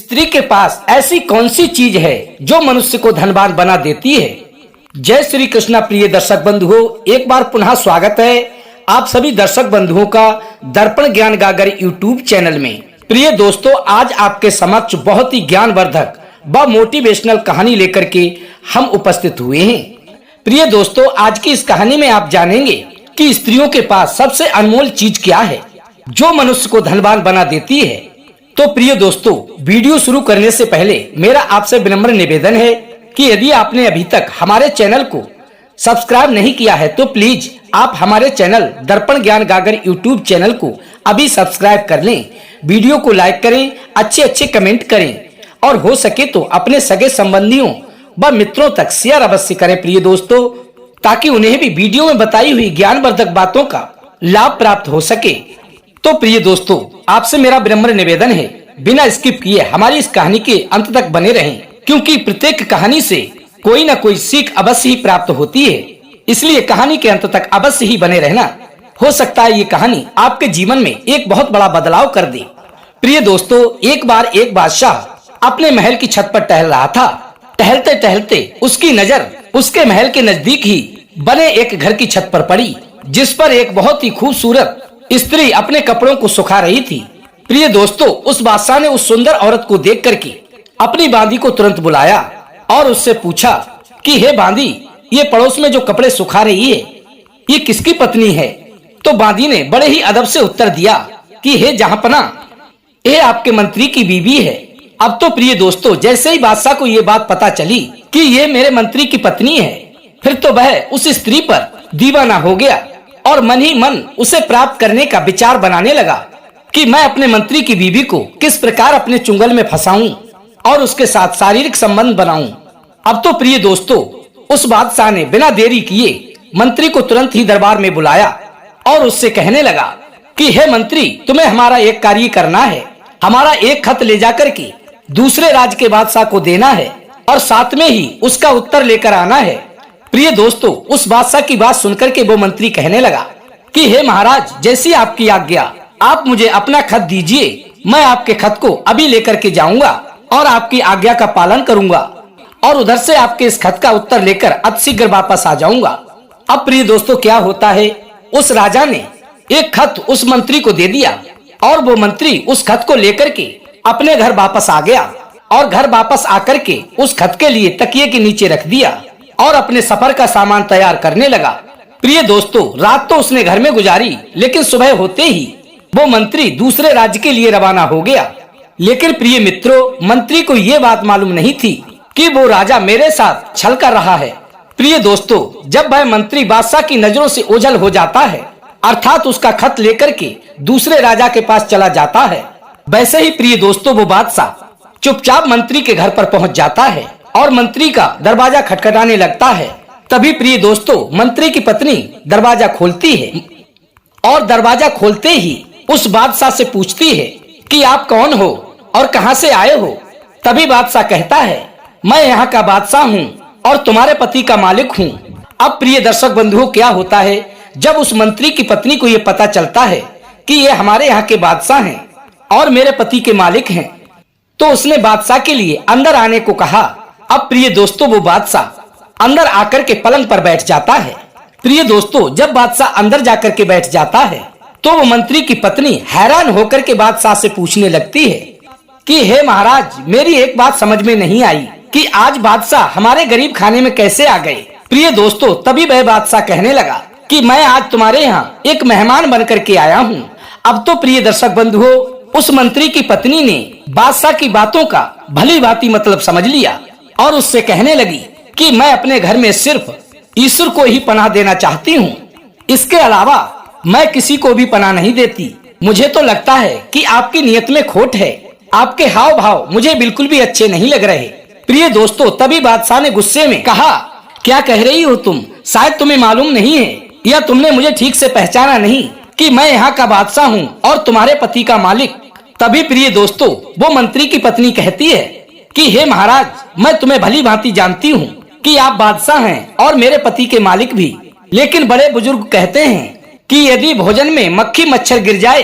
स्त्री के पास ऐसी कौन सी चीज है जो मनुष्य को धनवान बना देती है। जय श्री कृष्णा। प्रिय दर्शक बंधुओं, एक बार पुनः स्वागत है आप सभी दर्शक बंधुओं का दर्पण ज्ञान गागर यूट्यूब चैनल में। प्रिय दोस्तों, आज आपके समक्ष बहुत ही ज्ञानवर्धक व मोटिवेशनल कहानी लेकर के हम उपस्थित हुए हैं। प्रिय दोस्तों, आज की इस कहानी में आप जानेंगे कि स्त्रियों के पास सबसे अनमोल चीज क्या है जो मनुष्य को धनवान बना देती है। तो प्रिय दोस्तों, वीडियो शुरू करने से पहले मेरा आपसे विनम्र निवेदन है कि यदि आपने अभी तक हमारे चैनल को सब्सक्राइब नहीं किया है तो प्लीज आप हमारे चैनल दर्पण ज्ञान गागर यूट्यूब चैनल को अभी सब्सक्राइब कर लें, वीडियो को लाइक करें, अच्छे कमेंट करें और हो सके तो अपने सगे संबंधियों व मित्रों तक शेयर अवश्य करें प्रिय दोस्तों, ताकि उन्हें भी वीडियो में बताई हुई ज्ञानवर्धक बातों का लाभ प्राप्त हो सके। तो प्रिय दोस्तों, आपसे मेरा विनम्र निवेदन है बिना स्किप किए हमारी इस कहानी के अंत तक बने रहें, क्योंकि प्रत्येक कहानी से कोई न कोई सीख अवश्य ही प्राप्त होती है। इसलिए कहानी के अंत तक अवश्य ही बने रहना। हो सकता है ये कहानी आपके जीवन में एक बहुत बड़ा बदलाव कर दे। प्रिय दोस्तों, एक बार एक बादशाह अपने महल की छत पर टहल रहा था। टहलते टहलते उसकी नजर उसके महल के नजदीक ही बने एक घर की छत पर पड़ी, जिस पर एक बहुत ही खूबसूरत स्त्री अपने कपड़ों को सुखा रही थी। प्रिय दोस्तों, उस बादशाह ने उस सुंदर औरत को देख करके अपनी बांदी को तुरंत बुलाया और उससे पूछा कि हे बांदी, ये पड़ोस में जो कपड़े सुखा रही है ये किसकी पत्नी है। तो बांदी ने बड़े ही अदब से उत्तर दिया कि हे जहांपना, ये आपके मंत्री की बीवी है। अब तो प्रिय दोस्तों, जैसे ही बादशाह को ये बात पता चली कि ये मेरे मंत्री की पत्नी है, फिर तो वह उस स्त्री पर दीवाना हो गया और मन ही मन उसे प्राप्त करने का विचार बनाने लगा कि मैं अपने मंत्री की बीवी को किस प्रकार अपने चुंगल में फंसाऊं और उसके साथ शारीरिक संबंध बनाऊं। अब तो प्रिय दोस्तों, उस बादशाह ने बिना देरी किए मंत्री को तुरंत ही दरबार में बुलाया और उससे कहने लगा कि हे मंत्री, तुम्हें हमारा एक कार्य करना है। हमारा एक खत ले जाकर के दूसरे राज्य के बादशाह को देना है और साथ में ही उसका उत्तर लेकर आना है। प्रिय दोस्तों, उस बादशाह की बात सुनकर के वो मंत्री कहने लगा कि हे महाराज, जैसी आपकी आज्ञा, आप मुझे अपना खत दीजिए, मैं आपके खत को अभी लेकर के जाऊंगा और आपकी आज्ञा का पालन करूंगा और उधर से आपके इस खत का उत्तर लेकर अतिशीघ्र वापस आ जाऊंगा। अब प्रिय दोस्तों, क्या होता है, उस राजा ने एक खत उस मंत्री को दे दिया और वो मंत्री उस खत को लेकर के अपने घर वापस आ गया और घर वापस आकर के उस खत के लिए तकिए के नीचे रख दिया और अपने सफर का सामान तैयार करने लगा। प्रिय दोस्तों, रात तो उसने घर में गुजारी, लेकिन सुबह होते ही वो मंत्री दूसरे राज्य के लिए रवाना हो गया। लेकिन प्रिय मित्रों, मंत्री को ये बात मालूम नहीं थी कि वो राजा मेरे साथ छल कर रहा है। प्रिय दोस्तों, जब वह मंत्री बादशाह की नजरों से ओझल हो जाता है, अर्थात उसका खत लेकर के दूसरे राजा के पास चला जाता है, वैसे ही प्रिय दोस्तों वो बादशाह चुपचाप मंत्री के घर पर पहुंच जाता है और मंत्री का दरवाजा खटखटाने लगता है। तभी प्रिय दोस्तों, मंत्री की पत्नी दरवाजा खोलती है और दरवाजा खोलते ही उस बादशाह से पूछती है कि आप कौन हो और कहां से आए हो। तभी बादशाह कहता है, मैं यहाँ का बादशाह हूँ और तुम्हारे पति का मालिक हूँ। अब प्रिय दर्शक बंधुओं, क्या होता है, जब उस मंत्री की पत्नी को ये पता चलता है कि ये हमारे यहाँ के बादशाह हैं और मेरे पति के मालिक हैं, तो उसने बादशाह के लिए अंदर आने को कहा। अब प्रिय दोस्तों, वो बादशाह अंदर आकर के पलंग पर बैठ जाता है। प्रिय दोस्तों, जब बादशाह अंदर जाकर के बैठ जाता है तो वो मंत्री की पत्नी हैरान होकर के बादशाह से पूछने लगती है कि हे महाराज, मेरी एक बात समझ में नहीं आई कि आज बादशाह हमारे गरीब खाने में कैसे आ गए। प्रिय दोस्तों, तभी वह बादशाह कहने लगा कि मैं आज तुम्हारे यहाँ एक मेहमान बन करके आया हूँ। अब तो प्रिय दर्शक बंधुओं, उस मंत्री की पत्नी ने बादशाह की बातों का भली भांति मतलब समझ लिया और उससे कहने लगी कि मैं अपने घर में सिर्फ ईश्वर को ही पनाह देना चाहती हूँ, इसके अलावा मैं किसी को भी पनाह नहीं देती। मुझे तो लगता है कि आपकी नियत में खोट है, आपके हाव भाव मुझे बिल्कुल भी अच्छे नहीं लग रहे। प्रिय दोस्तों, तभी बादशाह ने गुस्से में कहा, क्या कह रही हो तुम, शायद तुम्हें मालूम नहीं है या तुमने मुझे ठीक से पहचाना नहीं कि मैं यहाँ का बादशाह हूँ और तुम्हारे पति का मालिक। तभी प्रिय दोस्तों, वो मंत्री की पत्नी कहती है कि हे महाराज, मैं तुम्हें भली भांति जानती हूँ कि आप बादशाह हैं और मेरे पति के मालिक भी, लेकिन बड़े बुजुर्ग कहते हैं कि यदि भोजन में मक्खी मच्छर गिर जाए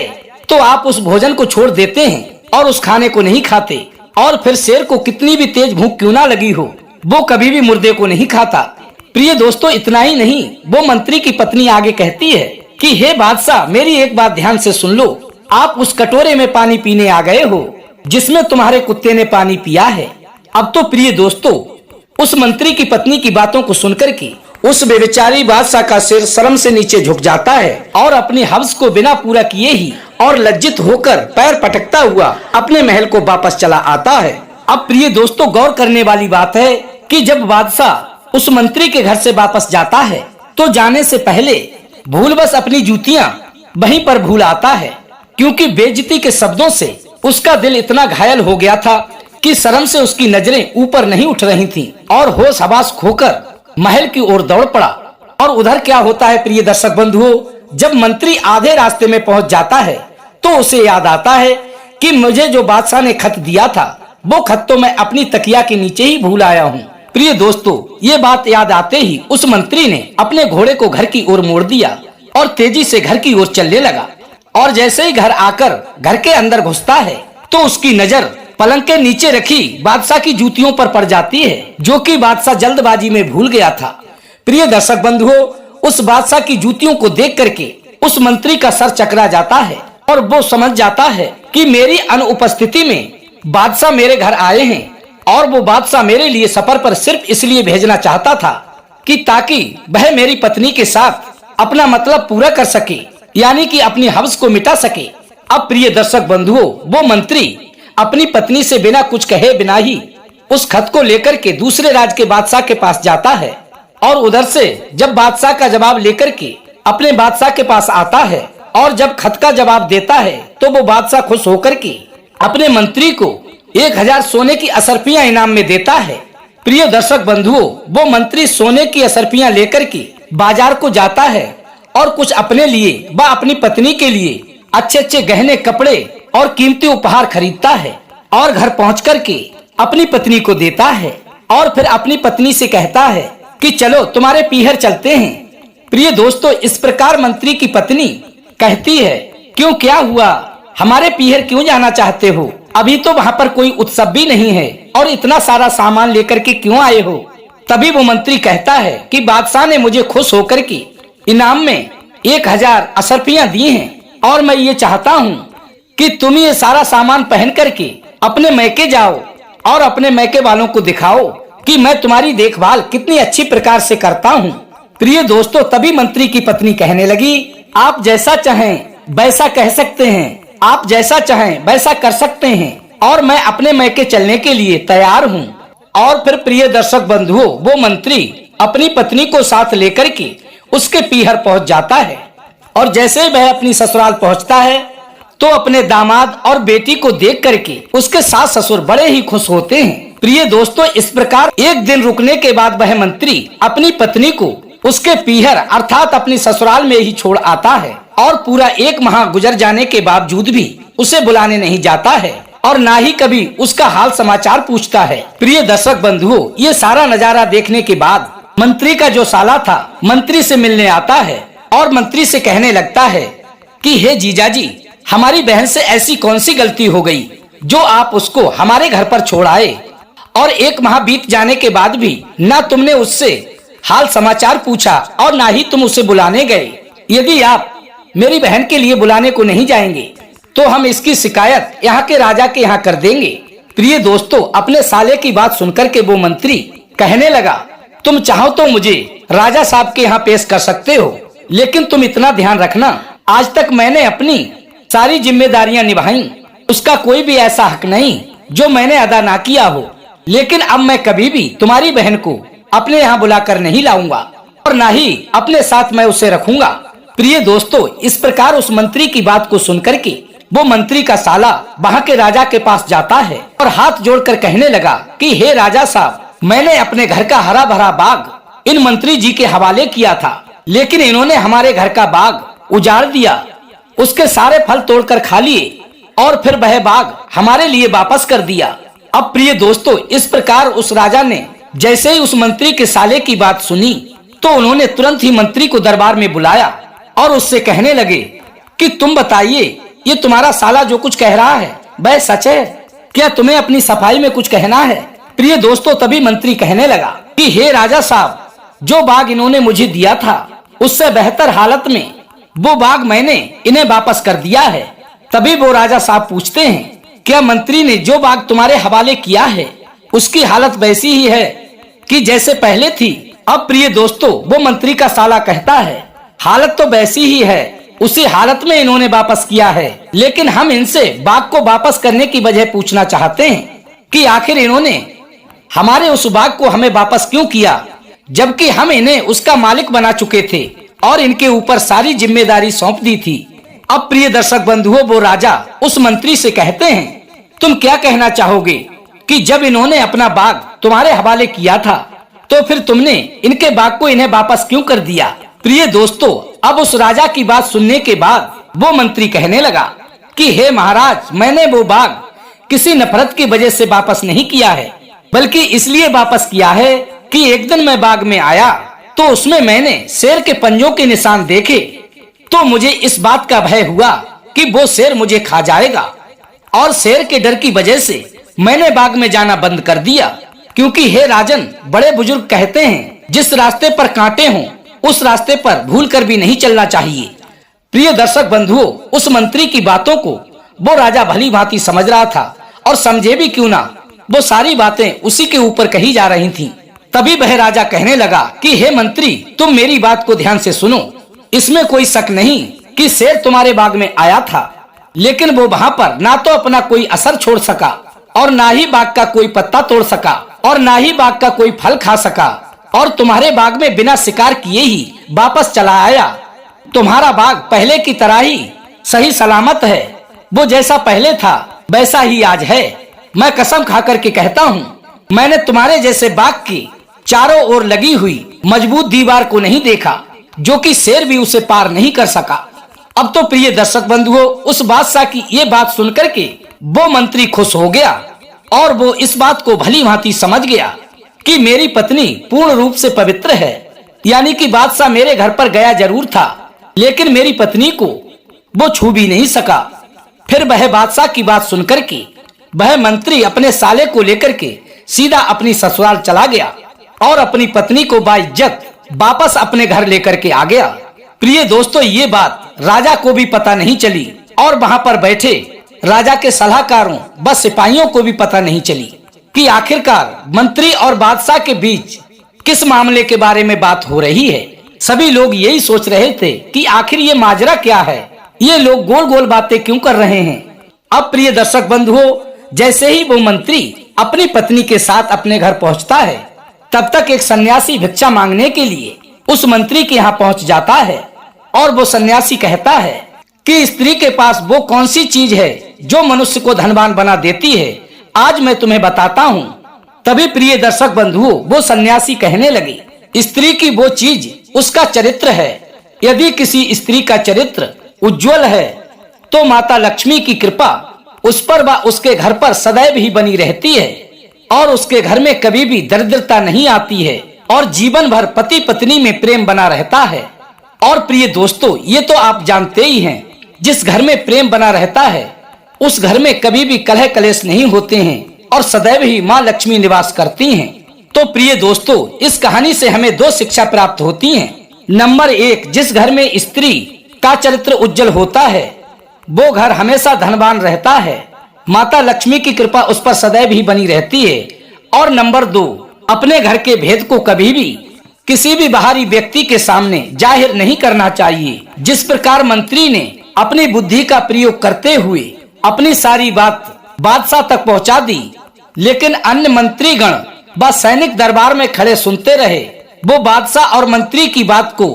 तो आप उस भोजन को छोड़ देते हैं और उस खाने को नहीं खाते। और फिर शेर को कितनी भी तेज भूख क्यों ना लगी हो, वो कभी भी मुर्दे को नहीं खाता। प्रिय दोस्तों, इतना ही नहीं, वो मंत्री की पत्नी आगे कहती है कि हे बादशाह, मेरी एक बात ध्यान से सुन लो। आप उस कटोरे में पानी पीने आ गए हो जिसमें तुम्हारे कुत्ते ने पानी पिया है। अब तो प्रिय दोस्तों, उस मंत्री की पत्नी की बातों को सुनकर के उस बेचारी बादशाह का सिर शर्म से नीचे झुक जाता है और अपनी हव्स को बिना पूरा किए ही और लज्जित होकर पैर पटकता हुआ अपने महल को वापस चला आता है। अब प्रिय दोस्तों, गौर करने वाली बात है कि जब बादशाह उस मंत्री के घर से वापस जाता है तो जाने से पहले भूलवश अपनी जूतियां वहीं पर भूल आता है, क्योंकि बेइज्जती के शब्दों से उसका दिल इतना घायल हो गया था कि शर्म से उसकी नजरें ऊपर नहीं उठ रही थीं और होश हवास खोकर महल की ओर दौड़ पड़ा। और उधर क्या होता है प्रिय दर्शक बंधुओं, जब मंत्री आधे रास्ते में पहुंच जाता है तो उसे याद आता है कि मुझे जो बादशाह ने खत दिया था वो खत तो मैं अपनी तकिया के नीचे ही भूल आया हूँ। प्रिय दोस्तों, ये बात याद आते ही उस मंत्री ने अपने घोड़े को घर की ओर मोड़ दिया और तेजी से घर की ओर चलने लगा। और जैसे ही घर आकर घर के अंदर घुसता है तो उसकी नजर पलंग के नीचे रखी बादशाह की जूतियों पर पड़ जाती है, जो कि बादशाह जल्दबाजी में भूल गया था। प्रिय दर्शक बंधुओं, उस बादशाह की जूतियों को देख करके उस मंत्री का सर चकरा जाता है और वो समझ जाता है कि मेरी अनुपस्थिति में बादशाह मेरे घर आए हैं और वो बादशाह मेरे लिए सफर पर सिर्फ इसलिए भेजना चाहता था कि ताकि वह मेरी पत्नी के साथ अपना मतलब पूरा कर सके, यानी कि अपनी हव्स को मिटा सके। अब प्रिय दर्शक बंधुओं, वो मंत्री अपनी पत्नी से बिना कुछ कहे बिना ही उस खत को लेकर के दूसरे राज्य के बादशाह के पास जाता है और उधर से जब बादशाह का जवाब लेकर के अपने बादशाह के पास आता है और जब खत का जवाब देता है तो वो बादशाह खुश होकर के अपने मंत्री को 1000 सोने की असरफियां इनाम में देता है। प्रिय दर्शक बंधुओं, वो मंत्री सोने की असरफियां लेकर के बाजार को जाता है और कुछ अपने लिए व अपनी पत्नी के लिए अच्छे अच्छे गहने, कपड़े और कीमती उपहार खरीदता है और घर पहुंच करके अपनी पत्नी को देता है और फिर अपनी पत्नी से कहता है कि चलो तुम्हारे पीहर चलते हैं। प्रिय दोस्तों, इस प्रकार मंत्री की पत्नी कहती है, क्यों, क्या हुआ, हमारे पीहर क्यों जाना चाहते हो? अभी तो वहाँ पर कोई उत्सव भी नहीं है और इतना सारा सामान लेकर के क्यों आए हो? तभी वो मंत्री कहता है कि बादशाह ने मुझे खुश होकर के इनाम में 1000 असरफियां दी हैं और मैं ये चाहता हूँ कि तुम ये सारा सामान पहन करके अपने मैके जाओ और अपने मैके वालों को दिखाओ कि मैं तुम्हारी देखभाल कितनी अच्छी प्रकार से करता हूँ। प्रिय दोस्तों, तभी मंत्री की पत्नी कहने लगी, आप जैसा चाहें वैसा कह सकते हैं, आप जैसा चाहें वैसा कर सकते हैं और मैं अपने मैके चलने के लिए तैयार हूँ। और फिर प्रिय दर्शक बंधुओं, वो मंत्री अपनी पत्नी को साथ लेकर के उसके पीहर पहुँच जाता है और जैसे वह अपनी ससुराल पहुँचता है तो अपने दामाद और बेटी को देख करके उसके सास ससुर बड़े ही खुश होते हैं। प्रिय दोस्तों, इस प्रकार एक दिन रुकने के बाद वह मंत्री अपनी पत्नी को उसके पीहर अर्थात अपनी ससुराल में ही छोड़ आता है और पूरा 1 माह गुजर जाने के बावजूद भी उसे बुलाने नहीं जाता है और ना ही कभी उसका हाल समाचार पूछता है। प्रिय दर्शक बंधुओं, ये सारा नजारा देखने के बाद मंत्री का जो साला था मंत्री से मिलने आता है और मंत्री से कहने लगता है कि हे जीजाजी, हमारी बहन से ऐसी कौन सी गलती हो गई जो आप उसको हमारे घर पर छोड़ आए और 1 माह बीत जाने के बाद भी ना तुमने उससे हाल समाचार पूछा और ना ही तुम उसे बुलाने गए। यदि आप मेरी बहन के लिए बुलाने को नहीं जाएंगे तो हम इसकी शिकायत यहाँ के राजा के यहाँ कर देंगे। प्रिय दोस्तों, अपने साले की बात सुनकर के वो मंत्री कहने लगा, तुम चाहो तो मुझे राजा साहब के यहाँ पेश कर सकते हो, लेकिन तुम इतना ध्यान रखना, आज तक मैंने अपनी सारी जिम्मेदारियां निभाई, उसका कोई भी ऐसा हक नहीं जो मैंने अदा ना किया हो। लेकिन अब मैं कभी भी तुम्हारी बहन को अपने यहाँ बुलाकर नहीं लाऊंगा और ना ही अपने साथ मैं उसे रखूंगा। प्रिय दोस्तों, इस प्रकार उस मंत्री की बात को सुनकर के वो मंत्री का साला वहाँ के राजा के पास जाता है और हाथ जोड़कर कहने लगा कि हे राजा साहब, मैंने अपने घर का हरा भरा बाग इन मंत्री जी के हवाले किया था, लेकिन इन्होंने हमारे घर का बाग उजाड़ दिया, उसके सारे फल तोड़कर खा लिए और फिर वह बाग हमारे लिए वापस कर दिया। अब प्रिय दोस्तों, इस प्रकार उस राजा ने जैसे ही उस मंत्री के साले की बात सुनी तो उन्होंने तुरंत ही मंत्री को दरबार में बुलाया और उससे कहने लगे कि तुम बताइए, ये तुम्हारा साला जो कुछ कह रहा है वह सच है? क्या तुम्हें अपनी सफाई में कुछ कहना है? प्रिय दोस्तों, तभी मंत्री कहने लगा कि हे राजा साहब, जो बाग इन्होंने मुझे दिया था उससे बेहतर हालत में वो बाग मैंने इन्हें वापस कर दिया है। तभी वो राजा साहब पूछते हैं, क्या मंत्री ने जो बाग तुम्हारे हवाले किया है उसकी हालत वैसी ही है कि जैसे पहले थी? अब प्रिय दोस्तों, वो मंत्री का साला कहता है, हालत तो वैसी ही है, उसी हालत में इन्होंने वापस किया है, लेकिन हम इनसे बाग को वापस करने की वजह पूछना चाहते हैं कि आखिर इन्होंने हमारे उस बाग को हमें वापस क्यों किया, जबकि हम इन्हें उसका मालिक बना चुके थे और इनके ऊपर सारी जिम्मेदारी सौंप दी थी। अब प्रिय दर्शक बंधुओं, वो राजा उस मंत्री से कहते हैं, तुम क्या कहना चाहोगे कि जब इन्होंने अपना बाग तुम्हारे हवाले किया था तो फिर तुमने इनके बाग को इन्हें वापस क्यों कर दिया? प्रिय दोस्तों, अब उस राजा की बात सुनने के बाद वो मंत्री कहने लगा कि हे महाराज, मैंने वो बाग किसी नफरत की वजह से वापस नहीं किया है, बल्कि इसलिए वापस किया है कि एक दिन मैं बाग में आया तो उसमें मैंने शेर के पंजों के निशान देखे, तो मुझे इस बात का भय हुआ कि वो शेर मुझे खा जाएगा, और शेर के डर की वजह से मैंने बाग में जाना बंद कर दिया। क्योंकि हे राजन, बड़े बुजुर्ग कहते हैं, जिस रास्ते पर कांटे हों उस रास्ते पर भूल कर भी नहीं चलना चाहिए। प्रिय दर्शक बंधुओं, उस मंत्री की बातों को वो राजा भली भांति समझ रहा था, और समझे भी क्यों ना, वो सारी बातें उसी के ऊपर कही जा रही थीं। तभी वह राजा कहने लगा कि हे मंत्री, तुम मेरी बात को ध्यान से सुनो। इसमें कोई शक नहीं कि शेर तुम्हारे बाग में आया था, लेकिन वो वहाँ पर ना तो अपना कोई असर छोड़ सका, और ना ही बाग का कोई पत्ता तोड़ सका, और ना ही बाग का कोई फल खा सका, और तुम्हारे बाग में बिना शिकार किए ही वापस चला आया। तुम्हारा बाग पहले की तरह ही सही सलामत है, वो जैसा पहले था वैसा ही आज है। मैं कसम खा करके कहता हूँ, मैंने तुम्हारे जैसे बाग की चारों ओर लगी हुई मजबूत दीवार को नहीं देखा, जो कि शेर भी उसे पार नहीं कर सका। अब तो प्रिय दर्शक बंधुओं, उस बादशाह की ये बात सुनकर के वो मंत्री खुश हो गया, और वो इस बात को भली भांति समझ गया कि मेरी पत्नी पूर्ण रूप से पवित्र है। यानी कि बादशाह मेरे घर पर गया जरूर था, लेकिन मेरी पत्नी को वो छू भी नहीं सका। फिर वह बादशाह की बात सुनकर के वह मंत्री अपने साले को लेकर के सीधा अपनी ससुराल चला गया, और अपनी पत्नी को बाइज्जत वापस अपने घर लेकर के आ गया। प्रिय दोस्तों, ये बात राजा को भी पता नहीं चली, और वहाँ पर बैठे राजा के सलाहकारों व सिपाहियों को भी पता नहीं चली कि आखिरकार मंत्री और बादशाह के बीच किस मामले के बारे में बात हो रही है। सभी लोग यही सोच रहे थे कि आखिर ये माजरा क्या है, ये लोग गोल गोल बातें क्यों कर रहे हैं। अब प्रिय दर्शक बंधुओं, जैसे ही वो मंत्री अपनी पत्नी के साथ अपने घर पहुंचता है, तब तक एक सन्यासी भिक्षा मांगने के लिए उस मंत्री के यहाँ पहुंच जाता है, और वो सन्यासी कहता है कि स्त्री के पास वो कौन सी चीज है जो मनुष्य को धनवान बना देती है, आज मैं तुम्हें बताता हूँ। तभी प्रिय दर्शक बंधुओं, वो सन्यासी कहने लगे, स्त्री की वो चीज उसका चरित्र है। यदि किसी स्त्री का चरित्र उज्जवल है तो माता लक्ष्मी की कृपा उस पर व उसके घर पर सदैव ही बनी रहती है, और उसके घर में कभी भी दरिद्रता नहीं आती है, और जीवन भर पति पत्नी में प्रेम बना रहता है। और प्रिय दोस्तों, ये तो आप जानते ही हैं, जिस घर में प्रेम बना रहता है उस घर में कभी भी कलह कलेश नहीं होते हैं, और सदैव ही माँ लक्ष्मी निवास करती हैं। तो प्रिय दोस्तों, इस कहानी से हमें दो शिक्षा प्राप्त होती हैं। नंबर 1, जिस घर में स्त्री का चरित्र उज्जवल होता है वो घर हमेशा धनवान रहता है, माता लक्ष्मी की कृपा उस पर सदैव ही बनी रहती है। और नंबर 2, अपने घर के भेद को कभी भी किसी भी बाहरी व्यक्ति के सामने जाहिर नहीं करना चाहिए। जिस प्रकार मंत्री ने अपनी बुद्धि का प्रयोग करते हुए अपनी सारी बात बादशाह तक पहुंचा दी, लेकिन अन्य मंत्रीगण व सैनिक दरबार में खड़े सुनते रहे, वो बादशाह और मंत्री की बात को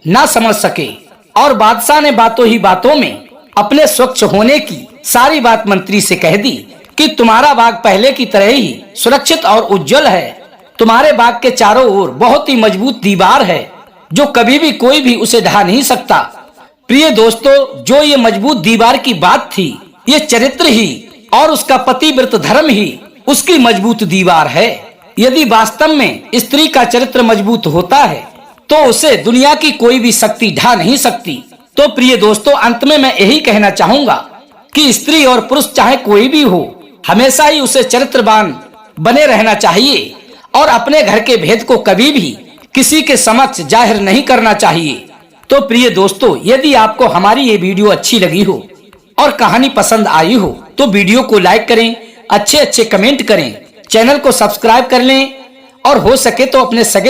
ना समझ सके, और बादशाह ने बातों ही बातों में अपने स्वच्छ होने की सारी बात मंत्री से कह दी कि तुम्हारा बाग पहले की तरह ही सुरक्षित और उज्जवल है। तुम्हारे बाग के चारों ओर बहुत ही मजबूत दीवार है, जो कभी भी कोई भी उसे ढहा नहीं सकता। प्रिय दोस्तों, जो ये मजबूत दीवार की बात थी, ये चरित्र ही और उसका पतिव्रत धर्म ही उसकी मजबूत दीवार है। यदि वास्तव में स्त्री का चरित्र मजबूत होता है तो उसे दुनिया की कोई भी शक्ति ढा नहीं सकती। तो प्रिय दोस्तों, अंत में मैं यही कहना चाहूंगा कि स्त्री और पुरुष चाहे कोई भी हो, हमेशा ही उसे चरित्रवान बने रहना चाहिए और अपने घर के भेद को कभी भी किसी के समक्ष जाहिर नहीं करना चाहिए। तो प्रिय दोस्तों, यदि आपको हमारी ये वीडियो अच्छी लगी हो और कहानी पसंद आई हो तो वीडियो को लाइक करें, अच्छे अच्छे कमेंट करें, चैनल को सब्सक्राइब कर लें और हो सके तो अपने सगे